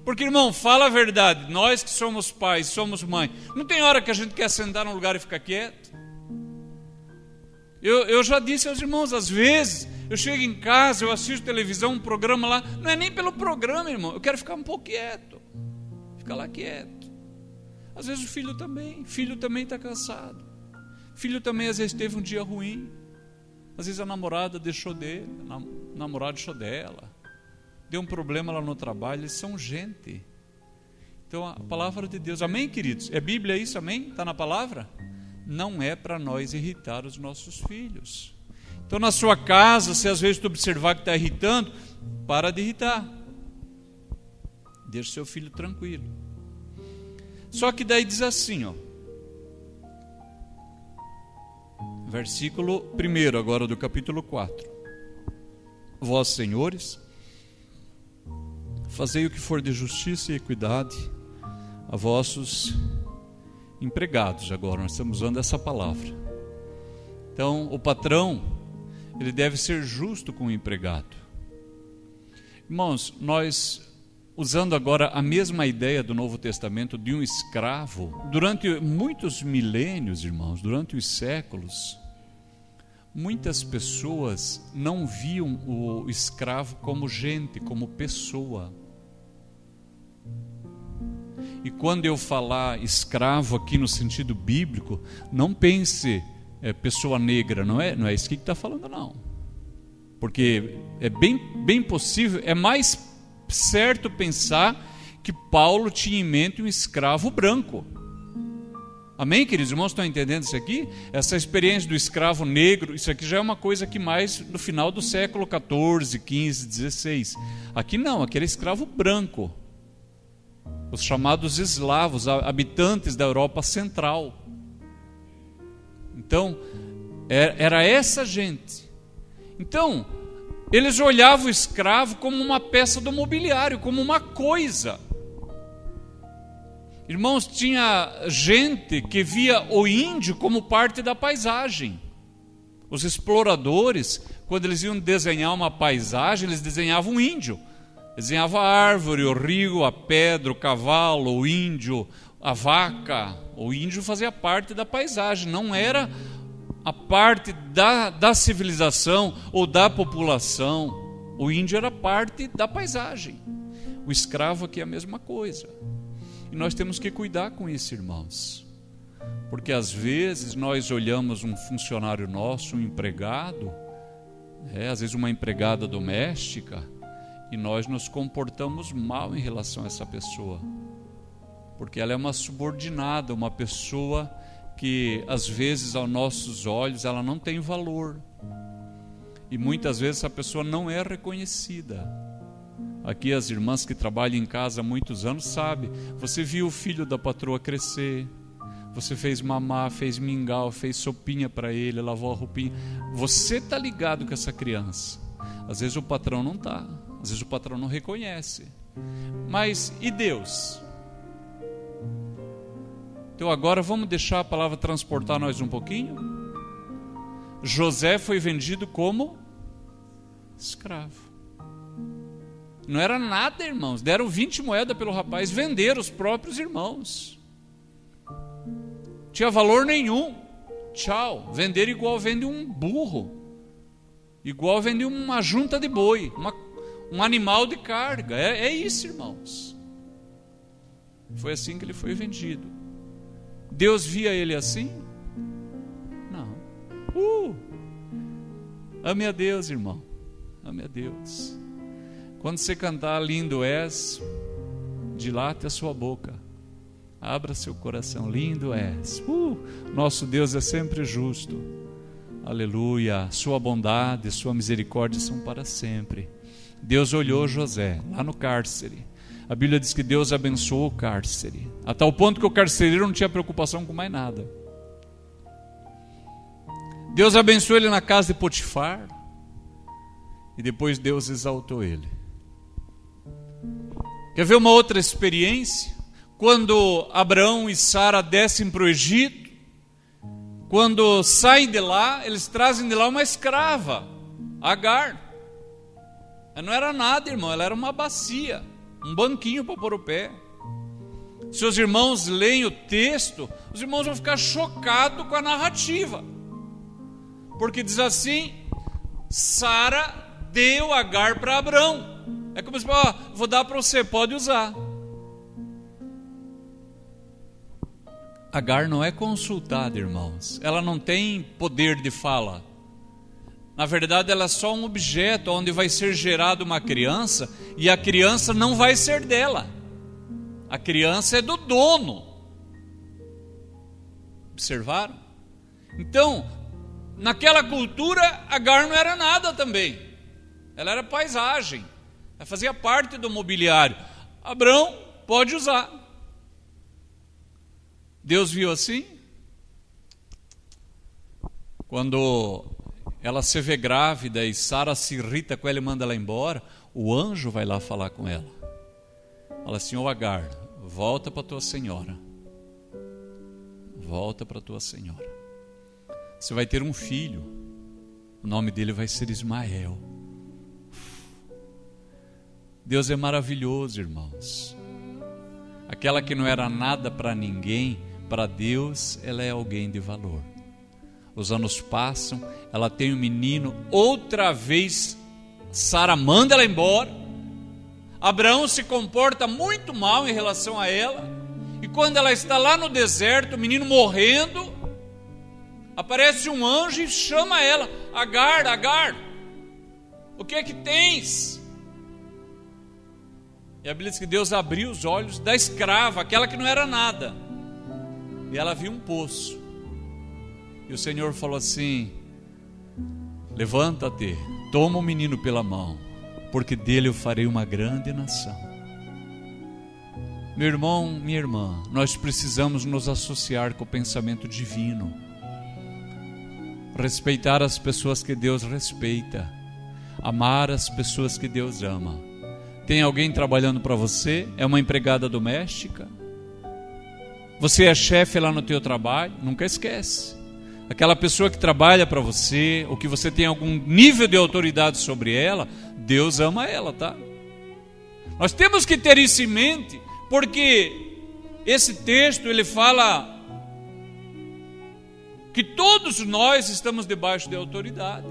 Porque, irmão, fala a verdade, nós que somos pais, somos mães, não tem hora que a gente quer sentar num lugar e ficar quieto? Eu já disse aos irmãos, às vezes, eu chego em casa, eu assisto televisão, um programa lá, não é nem pelo programa, irmão, eu quero ficar um pouco quieto, ficar lá quieto. Às vezes o filho também está cansado, filho também às vezes teve um dia ruim, às vezes a namorada deixou dele, o namorado deixou dela, deu um problema lá no trabalho, eles são gente. Então a palavra de Deus, amém, queridos? É Bíblia isso, amém? Está na palavra? Não é para nós irritar os nossos filhos. Então na sua casa, se às vezes tu observar que está irritando, para de irritar. Deixa o seu filho tranquilo. Só que daí diz assim, versículo 1 agora do capítulo 4. Vós, senhores, fazei o que for de justiça e equidade a vossos empregados. Agora nós estamos usando essa palavra. Então o patrão, ele deve ser justo com o empregado. Irmãos, nós usando agora a mesma ideia do Novo Testamento de um escravo, durante muitos milênios, irmãos, durante os séculos, muitas pessoas não viam o escravo como gente, como pessoa. E quando eu falar escravo aqui no sentido bíblico, não pense pessoa negra, não é isso que está falando, não. Porque é bem possível, é mais certo pensar que Paulo tinha em mente um escravo branco. Amém, queridos irmãos? Estão entendendo isso aqui? Essa experiência do escravo negro, isso aqui já é uma coisa que mais no final do século 14, 15, 16. Aqui não, aqui era escravo branco. Os chamados eslavos, habitantes da Europa Central. Então, era essa gente. Então, eles olhavam o escravo como uma peça do mobiliário, como uma coisa. Irmãos, tinha gente que via o índio como parte da paisagem. Os exploradores, quando eles iam desenhar uma paisagem, eles desenhavam um índio. Desenhava a árvore, o rio, a pedra, o cavalo, o índio, a vaca. O índio fazia parte da paisagem, não era a parte da civilização ou da população. O índio era parte da paisagem. O escravo aqui é a mesma coisa. E nós temos que cuidar com isso, irmãos. Porque às vezes nós olhamos um funcionário nosso, um empregado, às vezes uma empregada doméstica, e nós nos comportamos mal em relação a essa pessoa. porque ela é uma subordinada, uma pessoa que às vezes aos nossos olhos ela não tem valor, e muitas vezes essa pessoa não é reconhecida. Aqui as irmãs que trabalham em casa há muitos anos sabem, você viu o filho da patroa crescer, você fez mamar, fez mingau, fez sopinha para ele, lavou a roupinha, você está ligado com essa criança. Às vezes o patrão não está, às vezes o patrão não reconhece, mas e Deus? Então agora vamos deixar a palavra transportar nós um pouquinho. José foi vendido como escravo. Não era nada, irmãos. Deram 20 moedas pelo rapaz, venderam os próprios irmãos. Tinha valor nenhum. Tchau. Vender igual vende um burro, igual vende uma junta de boi, um animal de carga. É isso, irmãos. Foi assim que ele foi vendido. Deus via ele assim? Não. Ame a Deus, irmão. Ame a Deus. Quando você cantar lindo és, dilate a sua boca, abra seu coração, lindo és. Nosso Deus é sempre justo. Aleluia. Sua bondade, sua misericórdia são para sempre. Deus olhou José lá no cárcere. A Bíblia diz que Deus abençoou o cárcere, a tal ponto que o carcereiro não tinha preocupação com mais nada. Deus abençoou ele na casa de Potifar, e depois Deus exaltou ele. Quer ver uma outra experiência? Quando Abraão e Sara descem para o Egito, quando saem de lá, eles trazem de lá uma escrava, Agar. Ela não era nada, irmão, ela era uma bacia, um banquinho para pôr o pé. Se os irmãos leem o texto, os irmãos vão ficar chocados com a narrativa, porque diz assim: Sara deu Agar para Abraão. É como se fosse, vou dar para você, pode usar. Agar não é consultada, irmãos. Ela não tem poder de fala. Na verdade, ela é só um objeto onde vai ser gerada uma criança, e a criança não vai ser dela. A criança é do dono. Observaram? Então, naquela cultura, Agar não era nada também. Ela era paisagem. Ela fazia parte do mobiliário. Abraão pode usar. Deus viu assim? Quando ela se vê grávida e Sara se irrita com ela e manda ela embora, o anjo vai lá falar com ela. Fala assim: ô Agar, volta para tua senhora. Volta para tua senhora. Você vai ter um filho. O nome dele vai ser Ismael. Deus é maravilhoso, irmãos. Aquela que não era nada para ninguém, para Deus ela é alguém de valor. Os anos passam, ela tem um menino, outra vez Sara manda ela embora. Abraão se comporta muito mal em relação a ela, e quando ela está lá no deserto, o menino morrendo, aparece um anjo e chama ela: Agar, Agar, o que é que tens? E a Bíblia diz que Deus abriu os olhos da escrava, aquela que não era nada, e ela viu um poço. E o Senhor falou assim: levanta-te, toma o menino pela mão, porque dele eu farei uma grande nação. Meu irmão, minha irmã, nós precisamos nos associar com o pensamento divino, respeitar as pessoas que Deus respeita, amar as pessoas que Deus ama. Tem alguém trabalhando para você? É uma empregada doméstica? Você é chefe lá no teu trabalho? Nunca esquece. Aquela pessoa que trabalha para você, ou que você tem algum nível de autoridade sobre ela, Deus ama ela, tá? Nós temos que ter isso em mente, porque esse texto ele fala que todos nós estamos debaixo de autoridade.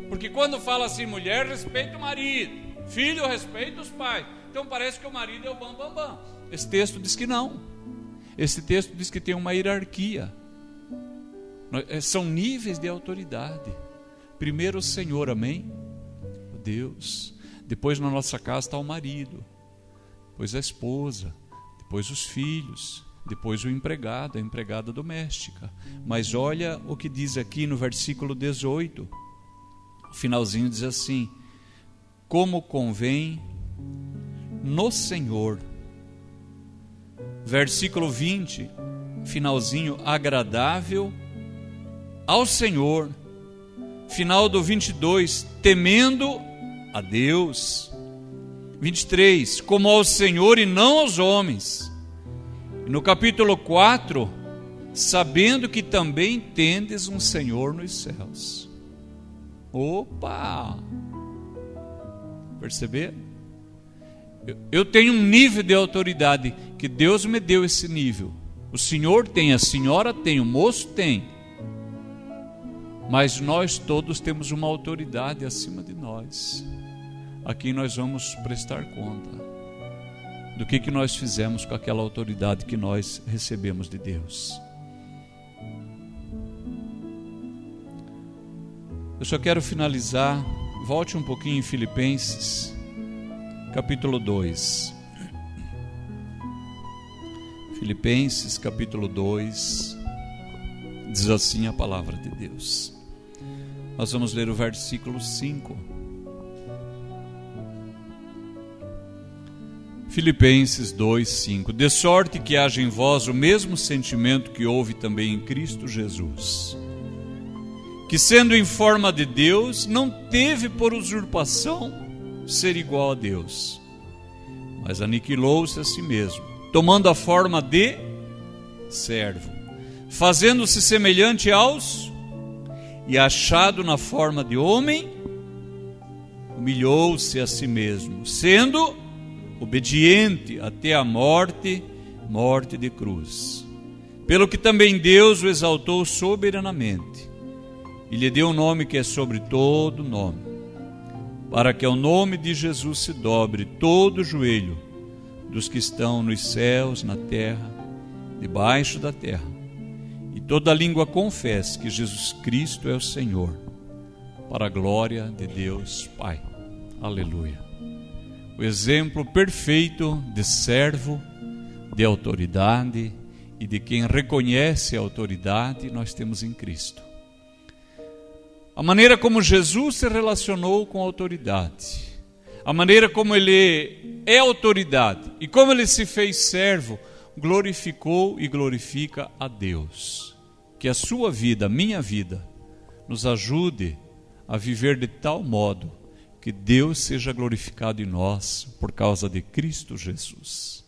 Porque quando fala assim, mulher respeita o marido, filho respeita os pais, então parece que o marido é o bam. Esse texto diz que não. Esse texto diz que tem uma hierarquia. São níveis de autoridade. Primeiro o Senhor, amém? Deus. Depois na nossa casa está o marido, depois a esposa, depois os filhos, depois o empregado, a empregada doméstica. Mas olha o que diz aqui no versículo 18. O finalzinho diz assim: como convém no Senhor. Versículo 20, finalzinho, agradável ao Senhor. Final do 22, temendo a Deus. 23, como ao Senhor e não aos homens. E no capítulo 4, sabendo que também tendes um Senhor nos céus. Opa! Perceber? Eu tenho um nível de autoridade, que Deus me deu esse nível. O senhor tem, a senhora tem, o moço tem. Mas nós todos temos uma autoridade acima de nós. Aqui nós vamos prestar conta do que nós fizemos com aquela autoridade que nós recebemos de Deus. Eu só quero finalizar, volte um pouquinho em Filipenses, capítulo 2. Filipenses, capítulo 2, diz assim a palavra de Deus. Nós vamos ler o versículo 5. Filipenses 2, 5. De sorte que haja em vós o mesmo sentimento que houve também em Cristo Jesus, que sendo em forma de Deus, não teve por usurpação ser igual a Deus, mas aniquilou-se a si mesmo, tomando a forma de servo, fazendo-se semelhante aos, e achado na forma de homem, humilhou-se a si mesmo, sendo obediente até a morte, morte de cruz. Pelo que também Deus o exaltou soberanamente, e lhe deu um nome que é sobre todo nome, para que ao nome de Jesus se dobre todo o joelho dos que estão nos céus, na terra, debaixo da terra, e toda língua confesse que Jesus Cristo é o Senhor, para a glória de Deus Pai. Aleluia. O exemplo perfeito de servo, de autoridade e de quem reconhece a autoridade nós temos em Cristo. A maneira como Jesus se relacionou com a autoridade, a maneira como ele é autoridade e como ele se fez servo, glorificou e glorifica a Deus. Que a sua vida, a minha vida, nos ajude a viver de tal modo que Deus seja glorificado em nós por causa de Cristo Jesus.